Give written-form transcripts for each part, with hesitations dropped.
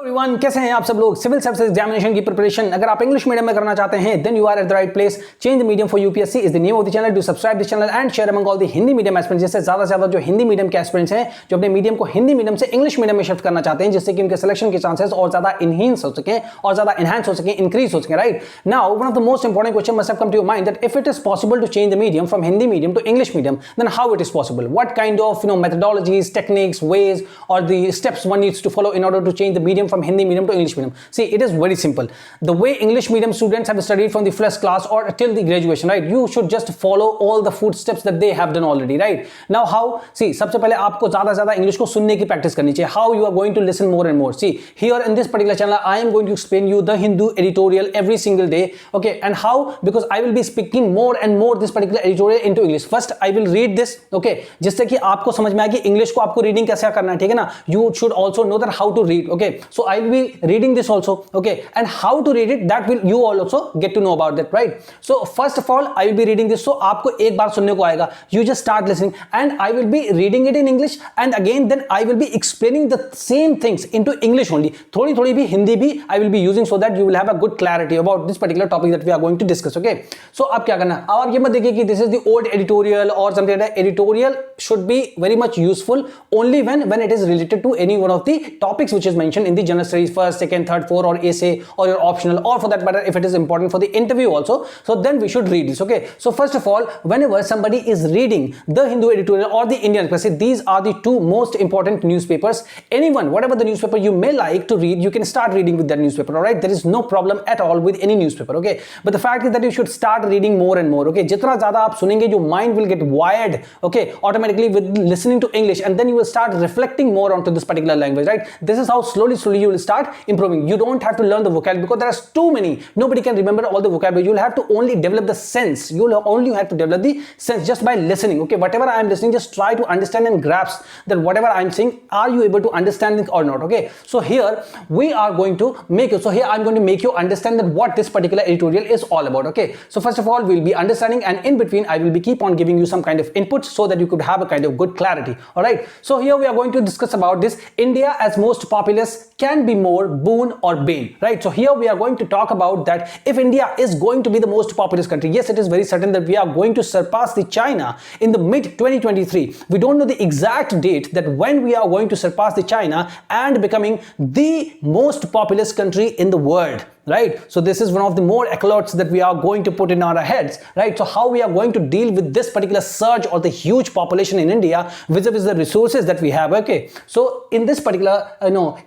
Everyone, कैसे हैं आप सब लोग। सिविल सर्विस एग्जामिनेशन की प्रिपरेशन अगर आप इंग्लिश मीडियम में करना चाहते हैं then you are at the right place. Change the medium for UPSC is the name of the channel. Do subscribe this channel and share among all the Hindi medium aspirants. जिससे ज्यादा से ज्यादा जो Hindi medium के एस्पिरेंट्स हैं जो अपने medium को हिंदी मीडियम से इंग्लिश मीडियम में शिफ्ट करना चाहते हैं, जिससे कि उनके सिलेक्शन के चांसेस और ज्यादा इनहेंस हो सके और ज्यादा एनहांस हो सके, इंक्रीज हो सके। Right now one of the most important question must have come to your mind that if it is possible to change the medium from Hindi medium to English medium then how it is possible, what kind of methodologies, techniques, ways or the steps one needs to follow in order to change the medium from Hindi medium to English medium. See, it is very simple. The way English medium students have studied from the first class or till the graduation, right? You should just follow all the footsteps that they have done already, right? Now how? See, सबसे पहले आपको ज़्यादा से ज़्यादा English को सुनने की practice करनी चाहिए. How you are going to listen more and more. See, here in this particular channel, I am going to explain you the Hindu editorial every single day. Okay, and how? Because I will be speaking more and more this particular editorial into English. First, I will read this. Okay, जिससे कि आपको समझ में आए कि English को आपको reading कैसे करना है, ठीक है ना. You should also know that how to read. Okay, so I will be reading this also. Okay, and how to read it that will you also get to know about that. Right, so first of all I will be reading this. So आपको एक बार सुनने को आएगा, you just start listening and I will be reading it in English and again then I will be explaining the same things into English only. थोड़ी थोड़ी भी हिंदी भी I will be using so that you will have a good clarity about this particular topic that we are going to discuss. Okay, so अब क्या करना है, अब आप ये मत देखिए कि this is the old editorial or something. Editorial should be very much useful only when it is related to any one of the topics which is mentioned in the general studies first, second, third, fourth or essay or your optional, or for that matter if it is important for the interview also, so then we should read this. Okay, so first of all, whenever somebody is reading the Hindu editorial or the Indian Express, these are the two most important newspapers. Anyone, whatever the newspaper you may like to read, you can start reading with that newspaper. All right, there is no problem at all with any newspaper. Okay, but the fact is that you should start reading more and more. Okay, जितना ज़्यादा आप सुनेंगे your mind will get wired. Okay, automatically with listening to English, and then you will start reflecting more onto this particular language. Right, this is how slowly you will start improving. You don't have to learn the vocabulary because there are too many. Nobody can remember all the vocabulary. You will have to only develop the sense. You will only have to develop the sense just by listening. Okay, whatever I am listening, just try to understand and grasp that whatever I am saying, are you able to understand it or not? Okay, so here we are going to make you. So here I am going to make you understand that what this particular editorial is all about. Okay, so first of all we will be understanding, and in between I will be keep on giving you some kind of inputs so that you could have a kind of good clarity. All right, so here we are going to discuss about this. India as most populous can be more boon or bane. Right, so here we are going to talk about that if India is going to be the most populous country, yes, it is very certain that we are going to surpass the China in the mid 2023. We don't know the exact date that when we are going to surpass the China and becoming the most populous country in the world. Right, so this is one of the more accolades that we are going to put in our heads. Right, so how we are going to deal with this particular surge or the huge population in India vis-a-vis the resources that we have. Okay, so in this particular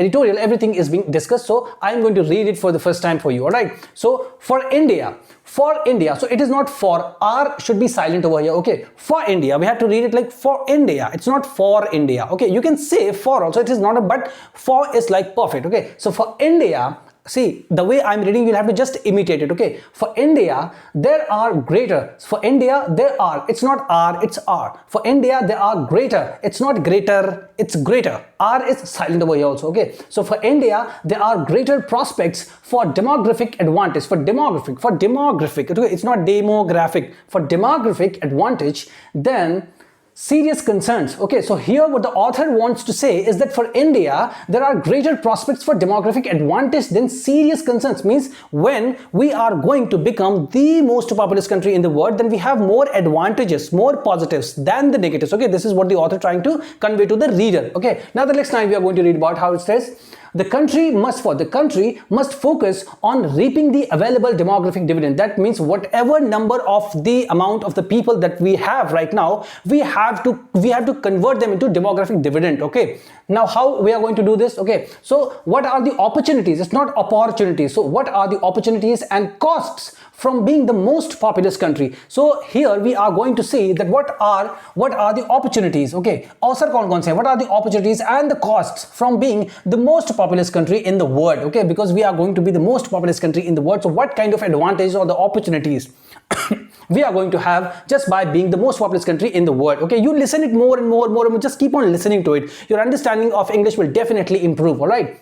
editorial everything is being discussed, so I am going to read it for the first time for you. All right, so for India, so it is not for, R should be silent over here. Okay, for India we have to read it like for India, it's not for India. Okay, you can say for also, it is not a, but for is like perfect. Okay, so for India, see the way I'm reading, you'll have to just imitate it. Okay, for India there are greater, for India there are, it's not R, it's R. For India there are greater, it's not greater, it's greater. R is silent over here also. Okay, so for India there are greater prospects for demographic advantage. For demographic, okay, it's not demographic, for demographic advantage then serious concerns. Okay, so here what the author wants to say is that for India there are greater prospects for demographic advantage than serious concerns. Means when we are going to become the most populous country in the world, then we have more advantages, more positives than the negatives. Okay, this is what the author trying to convey to the reader. Okay, now the next line we are going to read about how it says the country must focus on reaping the available demographic dividend. That means whatever number of the amount of the people that we have right now, we have to convert them into demographic dividend. Okay, now how we are going to do this? Okay, so what are the opportunities? It's not opportunities. So what are the opportunities and costs from being the most populous country? So here we are going to see that what are the opportunities. Okay, अवसर कौन-कौन से हैं? What are the opportunities and the costs from being the most populous country in the world? Okay, because we are going to be the most populous country in the world, so what kind of advantages or the opportunities we are going to have just by being the most populous country in the world? Okay, you listen it more and more, just keep on listening to it. Your understanding of English will definitely improve. All right,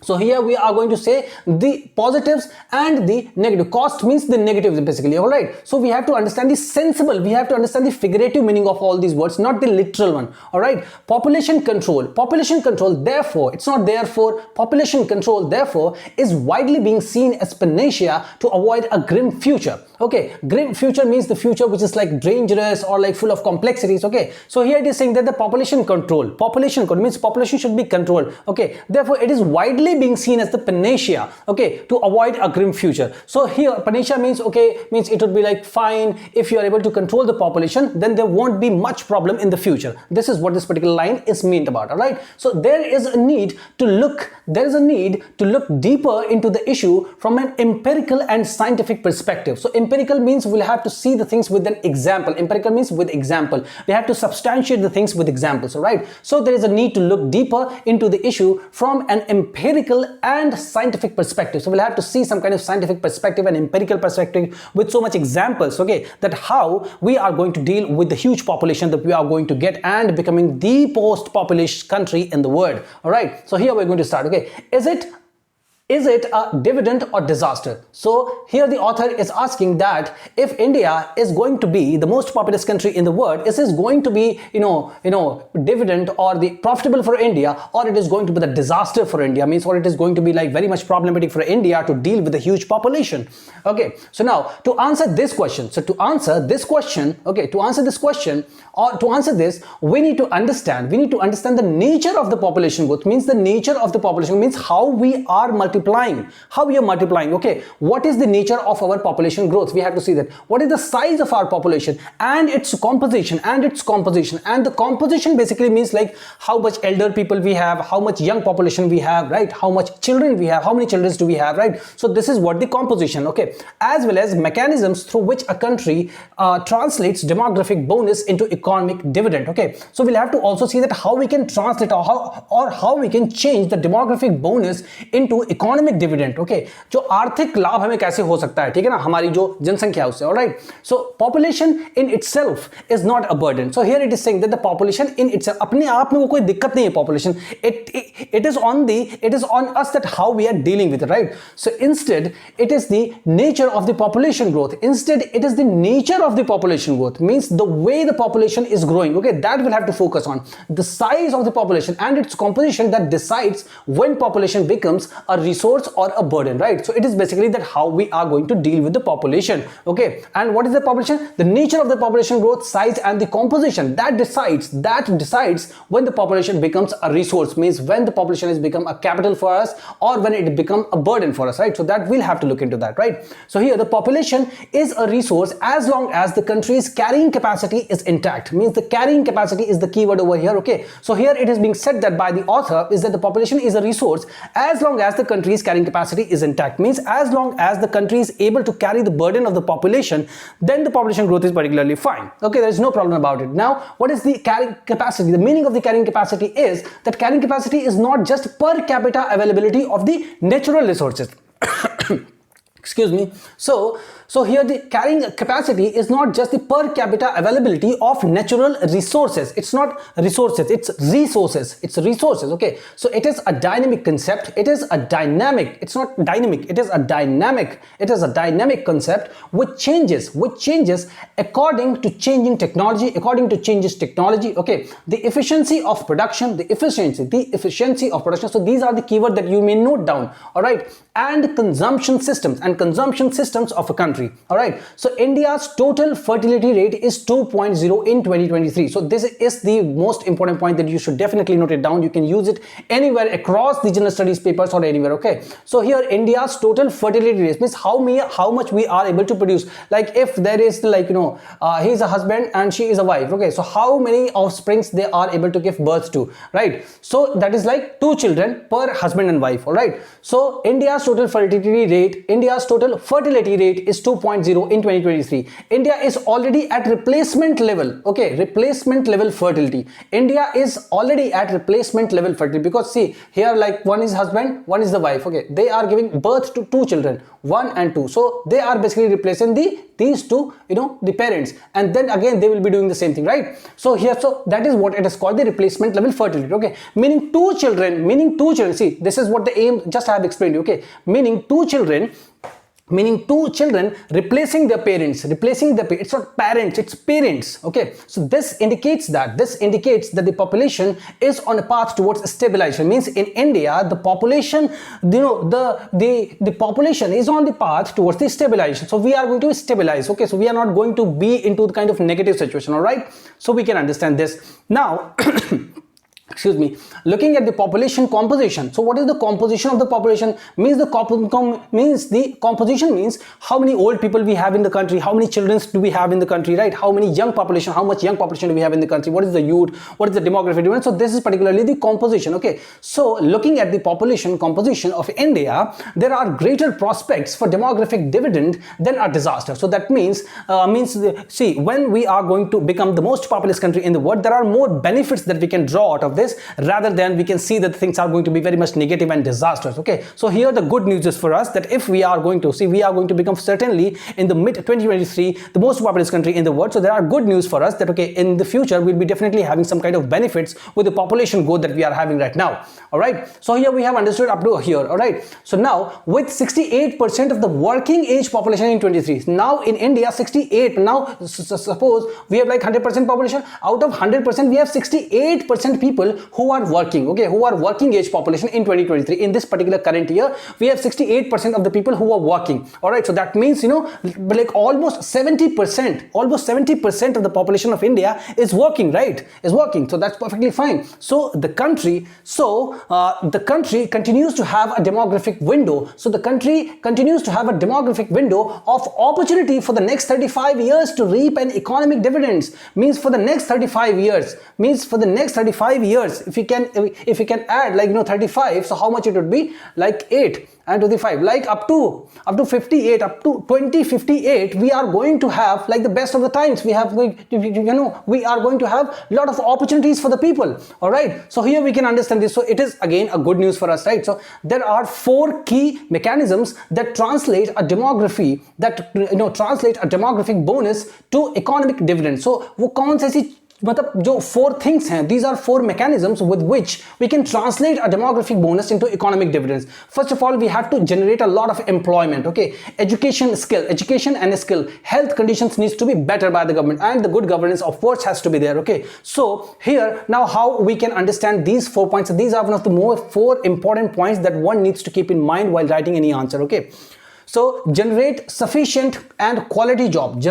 So here we are going to say the positives and the negative. Cost means the negatives basically, all right? So we have to understand the sensible, we have to understand the figurative meaning of all these words, not the literal one, all right? Population control, therefore, it's not therefore, population control, therefore, is widely being seen as panacea to avoid a grim future. Okay, grim future means the future which is like dangerous or like full of complexities. Okay, so here it is saying that the population control means population should be controlled. Okay, therefore it is widely being seen as the panacea, okay, to avoid a grim future. So here panacea means, okay, means it would be like fine, if you are able to control the population, then there won't be much problem in the future. This is what this particular line is meant about. All right, so there is a need to look deeper into the issue from an empirical and scientific perspective. So empirical means we'll have to see the things with an example. Empirical means with example. We have to substantiate the things with examples, all right? So there is a need to look deeper into the issue from an empirical and scientific perspective. So we'll have to see some kind of scientific perspective and empirical perspective with so much examples, okay, that how we are going to deal with the huge population that we are going to get and becoming the most populous country in the world, all right? So here we're going to start, okay? Is it a dividend or disaster? So here the author is asking that if India is going to be the most populous country in the world, is this going to be, dividend or the profitable for India, or it is going to be the disaster for India, means, or it is going to be like very much problematic for India to deal with the huge population. Okay, so now to answer this question, we need to understand the nature of the population growth, means the nature of the population means how we are multiplying, okay? What is the nature of our population growth? We have to see that. What is the size of our population and its composition, and the composition basically means like how much elder people we have, how much young population we have, right? How much children we have, how many children do we have, right? So this is what the composition, okay? As well as mechanisms through which a country translates demographic bonus into economic dividend, okay? So we'll have to also see that how we can translate or how we can change the demographic bonus into economic dividend, okay, जो आर्थिक लाभ हमें कैसे हो सकता है, ठीक है ना, हमारी जो जनसंख्या उससे, alright? So population in itself is not a burden. So here it is saying that the population in itself, अपने आप में वो कोई दिक्कत नहीं है population, it is on us that how we are dealing with it, right? So instead it is the nature of the population growth, means the way the population is growing, okay, that will have to focus on the size of the population and its composition that decides when population becomes a resource or a burden, right? So it is basically that how we are going to deal with the population, okay? And what is the population? The nature of the population growth, size and the composition that decides when the population becomes a resource, means when the population has become a capital for us or when it become a burden for us, right? So that we'll have to look into that, right? So here the population is a resource as long as the country's carrying capacity is intact, means the carrying capacity is the keyword over here, okay? So here it is being said that by the author is that the population is a resource as long as the country's carrying capacity is intact, means as long as the country is able to carry the burden of the population, then the population growth is particularly fine, okay? There is no problem about it. Now what is the carrying capacity? The meaning of the carrying capacity is that carrying capacity is not just per capita availability of the natural resources. Excuse me. So here the carrying capacity is not just the per capita availability of natural resources. It's not resources, it's resources. It's resources, okay? So it is a dynamic concept. It is a dynamic. It's not dynamic. It is a dynamic. It is a dynamic concept which changes according to changing technology, okay? The efficiency of production, the efficiency of production. So these are the keywords that you may note down, all right? And consumption systems of a country. All right, so India's total fertility rate is 2.0 in 2023. So this is the most important point that you should definitely note it down. You can use it anywhere across the general studies papers or anywhere, okay? So here India's total fertility rate means how much we are able to produce. Like if there is like, he's a husband and she is a wife, okay? So how many offsprings they are able to give birth to, right? So that is like 2 children per husband and wife, all right? So India's total fertility rate is 2.0 in 2023. India is already at replacement level, okay? Replacement level fertility. India is already at replacement level fertility because see here, like one is husband, one is the wife, okay? They are giving birth to 2 children. 1 and 2. So they are basically replacing these two, the parents, and then again they will be doing the same thing, right? So here, so that is what it is called, the replacement level fertility. Okay, meaning two children. See, this is what the aim, just I have explained. Okay, meaning two children replacing their parents. It's not parents, it's parents. Okay, so this indicates that the population is on a path towards stabilization. Means in India, the population, the population is on the path towards the stabilization. So we are going to stabilize. Okay, so we are not going to be into the kind of negative situation. All right, so we can understand this now. Excuse me, looking at the population composition. So what is the composition of the population? Means the composition means how many old people we have in the country, how many children do we have in the country, right? How many young population, how much young population do we have in the country, what is the youth, what is the demographic dividend? So this is particularly the composition. Okay, so looking at the population composition of India, there are greater prospects for demographic dividend than a disaster. So that means see, when we are going to become the most populous country in the world, there are more benefits that we can draw out of this, rather than we can see that things are going to be very much negative and disastrous. Okay, so here the good news is for us that if we are going to see, we are going to become certainly in the mid 2023 the most populous country in the world. So there are good news for us that okay, in the future we'll be definitely having some kind of benefits with the population growth that we are having right now. All right, so here we have understood up to here. All right, so now with 68% of the working age population in 23, now in India 68, now suppose we have like 100% population, out of 100% we have 68% people who are working. Okay, who are working age population in 2023. In this particular current year, we have 68% of the people who are working. All right, so that means like almost 70% of the population of India is working, right? Is working. So that's perfectly fine. So the country continues to have a demographic window. So the country continues to have a demographic window of opportunity for the next 35 years to reap an economic dividends. Means for the next 35 years. If you can add like 35, so how much it would be? Like 8 and to the 5, like up to 58, up to 2058, we are going to have like the best of the times. We are going to have a lot of opportunities for the people. All right, so here we can understand this. So it is again a good news for us, right? So there are 4 key mechanisms that translate a demography, translate a demographic bonus to economic dividend. So वो कौन सी मतलब जो 4 things हैं, these are 4 mechanisms with which we can translate a demographic bonus into economic dividends. First of all, we have to generate a lot of employment. Okay, education and skill, health conditions needs to be better by the government, and the good governance of course has to be there. Okay, so here now how we can understand these 4 points. These are one of the 4 important points that one needs to keep in mind while writing any answer. Okay, so generate sufficient and quality jobs,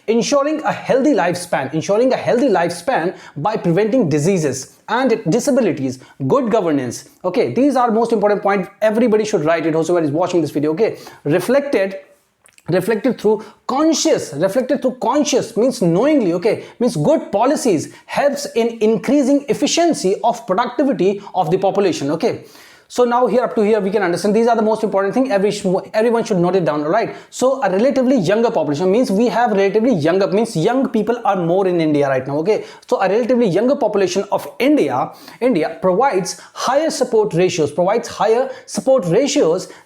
ensuring a healthy lifespan by preventing diseases and disabilities, good governance. Okay, these are most important points. Everybody should write it, whoever is watching this video. Okay, reflected through conscious means knowingly. Okay, means good policies helps in increasing efficiency of productivity of the population. Okay, so now here up to here we can understand these are the most important thing. Everyone should note it down. All right, so a relatively younger population means we have relatively younger, means young people are more in India right now. Okay, so a relatively younger population of India provides higher support ratios.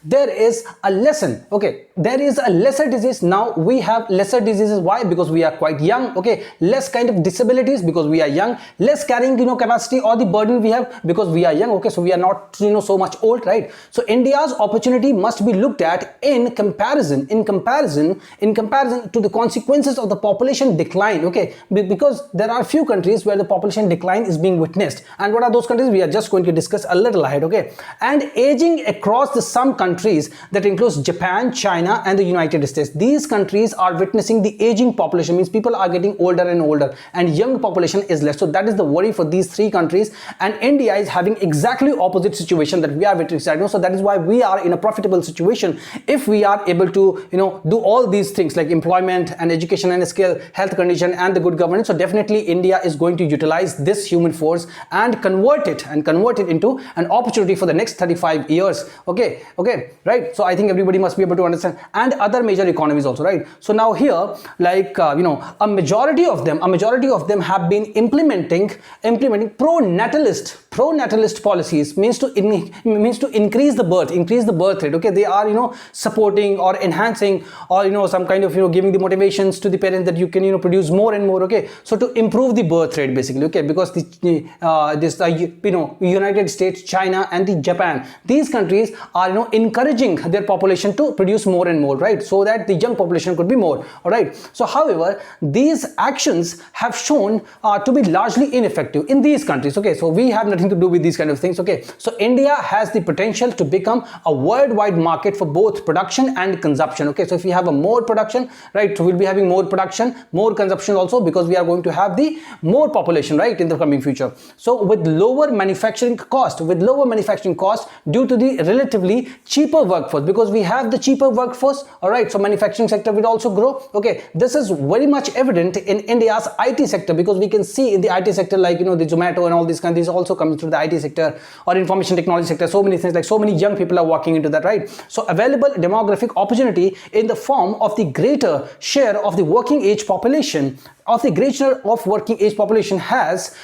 There is a lesson. Okay, there is a lesser disease. Now we have lesser diseases. Why? Because we are quite young. Okay, less kind of disabilities because we are young, less carrying capacity or the burden we have because we are young. Okay, so we are not so much old, right? So India's opportunity must be looked at in comparison to the consequences of the population decline. Okay, because there are few countries where the population decline is being witnessed, and what are those countries? We are just going to discuss a little ahead. Okay, and aging across some countries that includes Japan, China and the United States. These countries are witnessing the aging population, means people are getting older and older and young population is less. So that is the worry for these 3 countries, and India is having exactly opposite situation that we are witnessing right now. So that is why we are in a profitable situation if we are able to do all these things like employment and education and skill, health condition and the good governance. So definitely India is going to utilize this human force and convert it into an opportunity for the next 35 years. Okay, right? So I think everybody must be able to understand. and other major economies also, right? So now here, like a majority of them have been implementing pro-natalist policies, means to increase the birth rate. Okay, they are supporting or enhancing or some kind of giving the motivations to the parents that you can produce more and more. Okay, so to improve the birth rate basically. Okay, because United States, China and the Japan, these countries are encouraging their population to produce more and more, right? So that the young population could be more. All right. So however, these actions have shown to be largely ineffective in these countries. Okay, so we have nothing to do with these kind of things. Okay, so India has the potential to become a worldwide market for both production and consumption. Okay, so if we have a more production, right, so we'll be having more production, more consumption also, because we are going to have the more population, right, in the coming future. So with lower manufacturing cost due to the relatively cheaper workforce, because we have the cheaper workforce. All right, so manufacturing sector will also grow. Okay, this is very much evident in India's IT sector, because we can see in the IT sector, like the Zomato and all these countries also comes through the IT sector or information technology sector. So many things, like so many young people are walking into that, right? So available demographic opportunity in the form of the greater share of the working age population has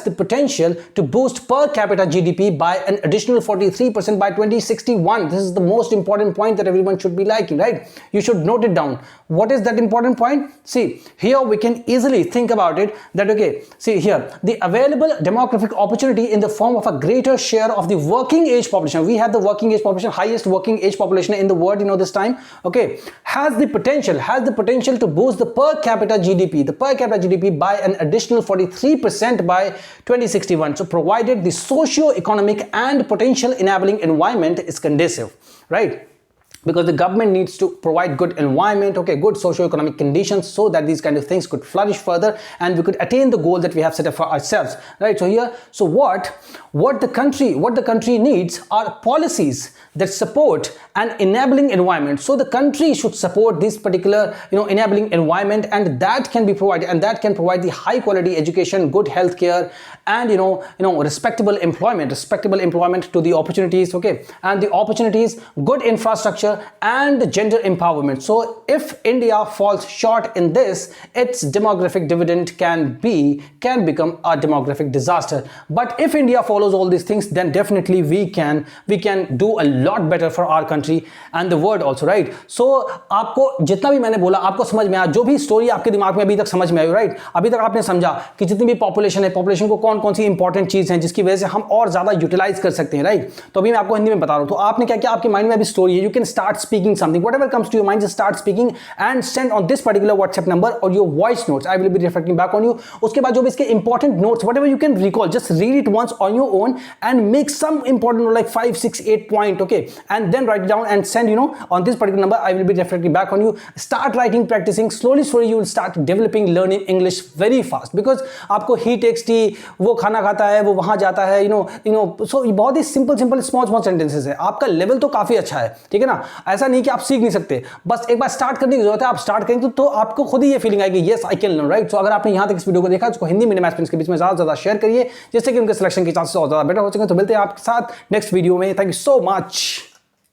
the potential to boost per capita GDP by an additional 43% by 2061. This is the most important point that everyone should be liking, right? You should note it down. What is that important point? See, here we can easily think about it that, okay, see here, the available demographic opportunity in the form of a greater share of the working age population. We have the working age population, highest working age population in the world, this time. Okay, has the potential to boost the per capita GDP by an additional 43% by 2061. So provided the socio-economic and potential enabling environment is conducive, right? Because the government needs to provide good environment, okay, good socio-economic conditions, so that these kind of things could flourish further and we could attain the goal that we have set up for ourselves, right? So here, so what the country needs are policies that support an enabling environment. So the country should support this particular enabling environment, and that can be provided, and that can provide the high quality education, good healthcare, and respectable employment to the opportunities, okay, and the opportunities, good infrastructure and gender empowerment. So if India falls short in this, its demographic dividend can become a demographic disaster. But if India follows all these things, then definitely we can do a lot better for our country and the world also, right? So आपको जितना भी मैंने बोला आपको समझ में आया, जो भी स्टोरी आपके दिमाग में अभी तक समझ में आई, राइट? अभी तक आपने समझा कि जितनी भी पॉपुलेशन है, पॉपुलेशन को कौन कौन सी इंपॉर्टेंट चीज है जिसकी वजह से हम और ज्यादा यूटिलाइज कर सकते हैं, राइट? तो अभी मैं आपको हिंदी में बता रहा हूं। तो आपने क्या किया, आपके माइंड में अभी स्टोरी है, you can start speaking something, whatever comes to your mind, just start speaking and send on this particular WhatsApp number or your voice notes, I will be reflecting back on you. उसके बाद जो भी इसके important notes, whatever you can recall, just read it once on your own and make some important like 5, 6, 8 point, okay, and then write it down and send on this particular number. I will be reflecting back on you. Start writing, practicing, slowly you will start developing, learning English very fast, because आपको he takes tea, वो खाना खाता है, वो वहां जाता है, so बहुत ही simple small sentences है। आपका लेवल तो काफी अच्छा है, ठीक है ना? ऐसा नहीं कि आप सीख नहीं सकते, बस एक बार स्टार्ट करने की जरूरत है। आप स्टार्ट करेंगे तो आपको खुद ही ये फीलिंग आएगी, yes I can learn, right? So अगर आपने यहां तक इस वीडियो को देखा, इसको हिंदी मीडियम एस्पिरेंट्स के बीच में ज्यादा शेयर करिए, जिससे कि उनके सिलेक्शन के चांसेस और ज्यादा बेटर हो सके। तो मिलते हैं आपके साथ नेक्स्ट वीडियो में। Thank you so much.